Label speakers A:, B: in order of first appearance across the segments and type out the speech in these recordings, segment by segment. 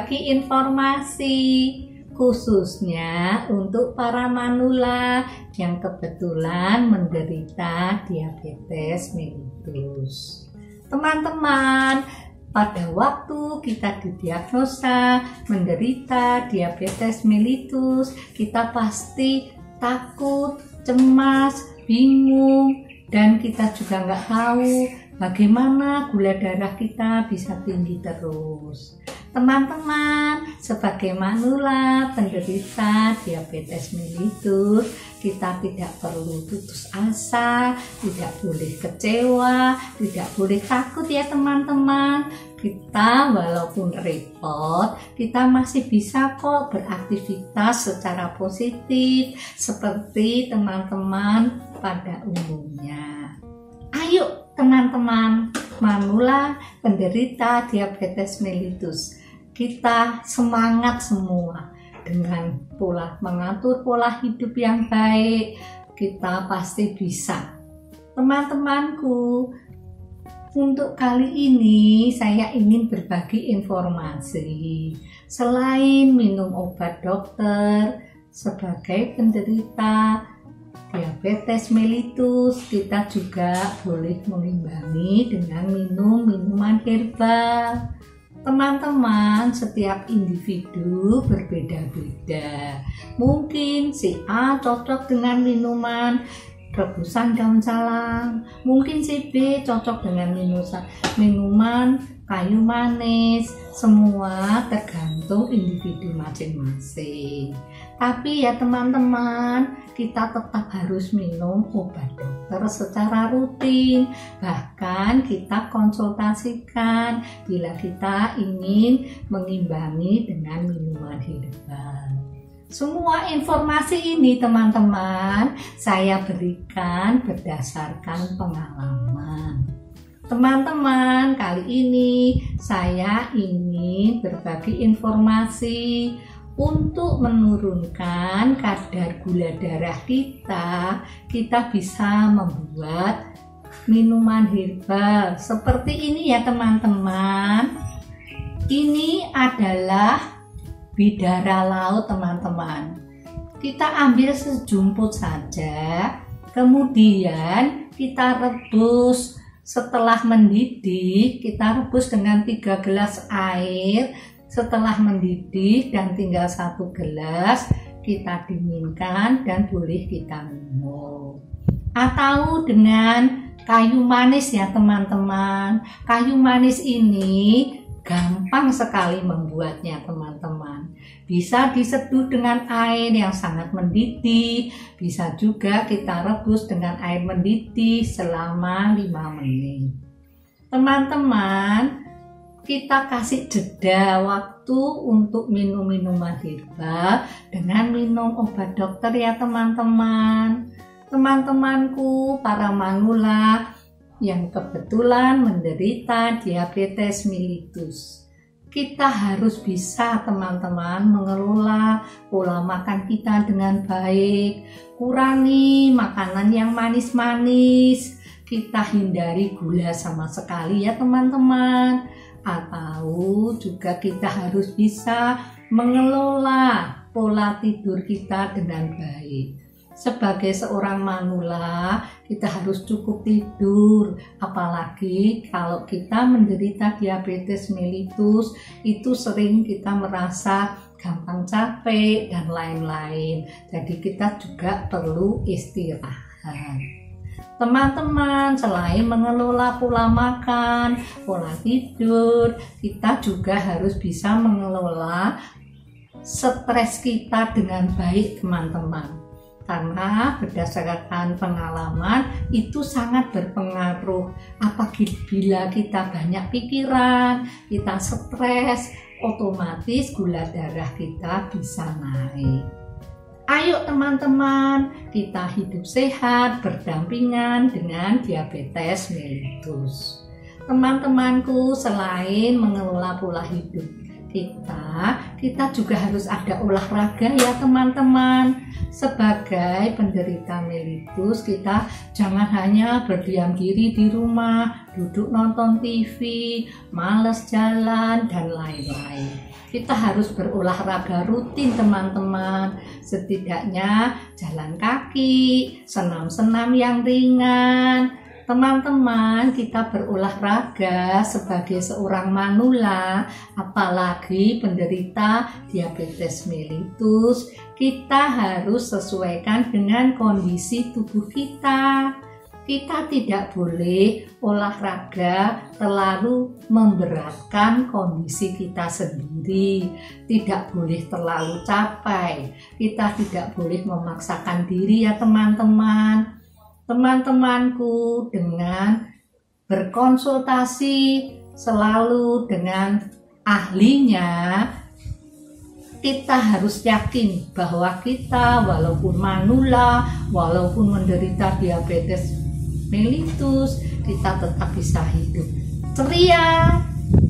A: berbagi informasi khususnya untuk para manula yang kebetulan menderita diabetes mellitus. Teman-teman, pada waktu kita didiagnosa menderita diabetes mellitus, kita pasti takut, cemas, bingung, dan kita juga nggak tahu bagaimana gula darah kita bisa tinggi terus. Teman-teman, sebagai manula penderita diabetes mellitus, kita tidak perlu putus asa, tidak boleh kecewa, tidak boleh takut ya teman-teman. Kita walaupun repot, kita masih bisa kok beraktivitas secara positif seperti teman-teman pada umumnya. Ayo teman-teman manula penderita diabetes mellitus, kita semangat semua dengan mengatur pola hidup yang baik. Kita pasti bisa. Teman-temanku, untuk kali ini saya ingin berbagi informasi. Selain minum obat dokter sebagai penderita diabetes mellitus, kita juga boleh mengimbangi dengan minum minuman herbal. Teman-teman, setiap individu berbeda-beda. Mungkin si A cocok dengan minuman rebusan daun salam, mungkin si B cocok dengan minuman kayu manis. Semua tergantung individu masing-masing. Tapi ya teman-teman, kita tetap harus minum obat dokter secara rutin. Bahkan kita konsultasikan bila kita ingin mengimbangi dengan minuman herbal. Semua informasi ini teman-teman saya berikan berdasarkan pengalaman. Teman-teman, kali ini saya ingin berbagi informasi untuk menurunkan kadar gula darah kita bisa membuat minuman herbal seperti ini ya teman-teman. Ini adalah bidara laut teman-teman. Kita ambil sejumput saja, kemudian kita rebus. Setelah mendidih, kita rebus dengan 3 gelas air. Setelah mendidih dan tinggal 1 gelas, kita dinginkan dan boleh kita minum. Atau dengan kayu manis ya teman-teman. Kayu manis ini gampang sekali membuatnya teman-teman. Bisa diseduh dengan air yang sangat mendidih, bisa juga kita rebus dengan air mendidih selama 5 menit. Teman-teman, kita kasih jeda waktu untuk minum minuman herbal dengan minum obat dokter ya teman-teman. Teman-temanku, para manula yang kebetulan menderita diabetes mellitus, kita harus bisa teman-teman mengelola pola makan kita dengan baik. Kurangi makanan yang manis-manis, kita hindari gula sama sekali ya teman-teman. Atau juga kita harus bisa mengelola pola tidur kita dengan baik. Sebagai seorang manula, kita harus cukup tidur. Apalagi kalau kita menderita diabetes mellitus, itu sering kita merasa gampang capek dan lain-lain. Jadi kita juga perlu istirahat. Teman-teman, selain mengelola pola makan, pola tidur, kita juga harus bisa mengelola stres kita dengan baik teman-teman. Karena berdasarkan pengalaman itu sangat berpengaruh. Apabila kita banyak pikiran, kita stres, otomatis gula darah kita bisa naik. Ayo teman-teman, kita hidup sehat berdampingan dengan diabetes mellitus. Teman-temanku, selain mengelola pola hidup kita juga harus ada olahraga ya teman-teman. Sebagai penderita mellitus, kita jangan hanya berdiam diri di rumah, duduk nonton TV, males jalan, dan lain-lain. Kita harus berolahraga rutin teman-teman. Setidaknya jalan kaki, senam-senam yang ringan. Teman-teman, kita berolahraga sebagai seorang manula, apalagi penderita diabetes mellitus, kita harus sesuaikan dengan kondisi tubuh kita. Kita tidak boleh olahraga terlalu memberatkan kondisi kita sendiri. Tidak boleh terlalu capek. Kita tidak boleh memaksakan diri ya teman-teman. Teman-temanku, dengan berkonsultasi selalu dengan ahlinya, kita harus yakin bahwa kita walaupun manula, walaupun menderita diabetes mellitus, kita tetap bisa hidup ceria,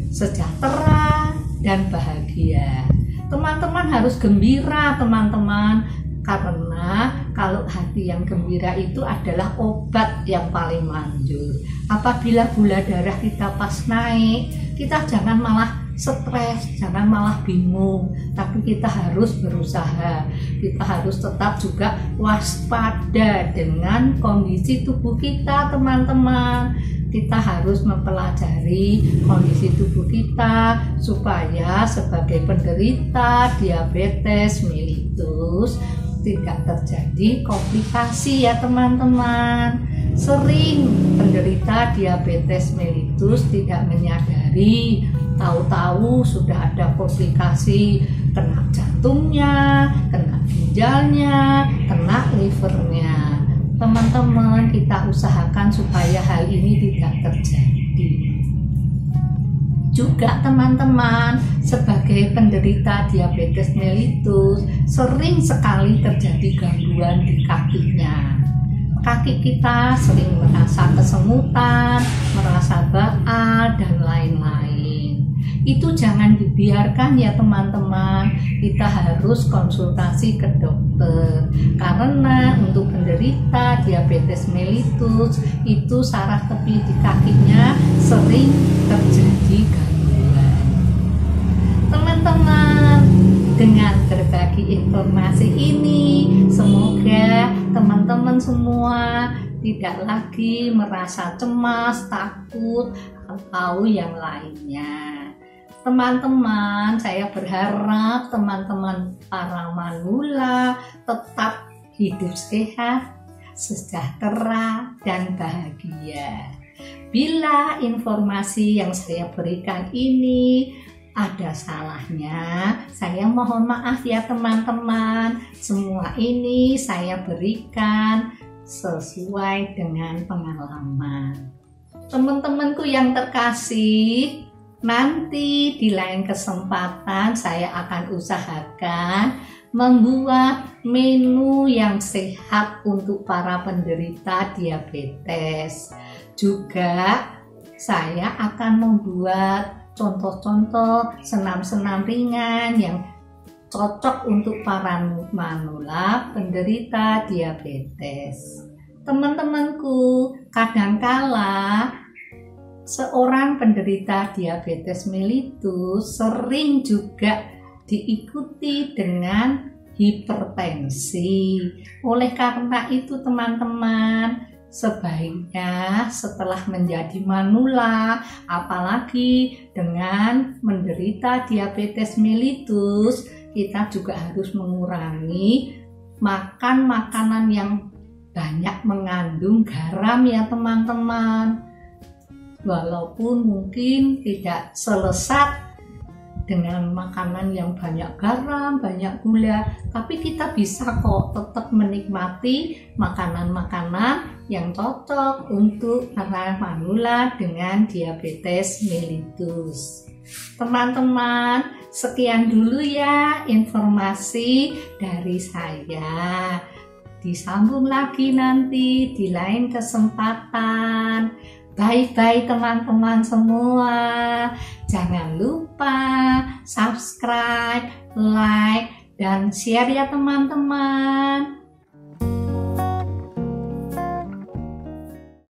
A: sejahtera, dan bahagia. Teman-teman harus gembira teman-teman, karena kalau hati yang gembira itu adalah obat yang paling manjur. Apabila gula darah kita pas naik, kita jangan malah stres, jangan malah bingung, tapi kita harus berusaha. Kita harus tetap juga waspada dengan kondisi tubuh kita teman-teman. Kita harus mempelajari kondisi tubuh kita supaya sebagai penderita diabetes mellitus tidak terjadi komplikasi ya teman-teman. Sering penderita diabetes mellitus tidak menyadari, tahu-tahu sudah ada komplikasi, kena jantungnya, kena ginjalnya, kena livernya. Teman-teman, kita usahakan supaya hal ini tidak terjadi. Juga teman-teman, sebagai penderita diabetes mellitus, sering sekali terjadi gangguan di kakinya. Kaki kita sering merasa kesemutan, merasa baal, dan lain-lain. Itu jangan dibiarkan ya teman-teman. Kita harus konsultasi ke dokter, karena untuk penderita diabetes mellitus itu saraf kepih di kakinya sering terjadi gangguan. Teman-teman, dengan berbagi informasi ini, semoga teman-teman semua tidak lagi merasa cemas, takut, atau yang lainnya. Teman-teman, saya berharap teman-teman para manula tetap hidup sehat, sejahtera, dan bahagia. Bila informasi yang saya berikan ini ada salahnya, saya mohon maaf ya teman-teman. Semua ini saya berikan sesuai dengan pengalaman. Teman-temanku yang terkasih, nanti di lain kesempatan saya akan usahakan membuat menu yang sehat untuk para penderita diabetes. Juga saya akan membuat contoh-contoh senam-senam ringan yang cocok untuk para manula penderita diabetes. Teman-temanku, kadangkala seorang penderita diabetes mellitus sering juga diikuti dengan hipertensi. Oleh karena itu teman-teman, sebaiknya setelah menjadi manula, apalagi dengan menderita diabetes mellitus, kita juga harus mengurangi makan makanan yang banyak mengandung garam ya teman-teman. Walaupun mungkin tidak selesat dengan makanan yang banyak garam, banyak gula, tapi kita bisa kok tetap menikmati makanan-makanan yang cocok untuk para manula dengan diabetes mellitus. Teman-teman, sekian dulu ya informasi dari saya. Disambung lagi nanti di lain kesempatan. Bye-bye teman-teman semua. Jangan lupa subscribe, like, dan share ya teman-teman.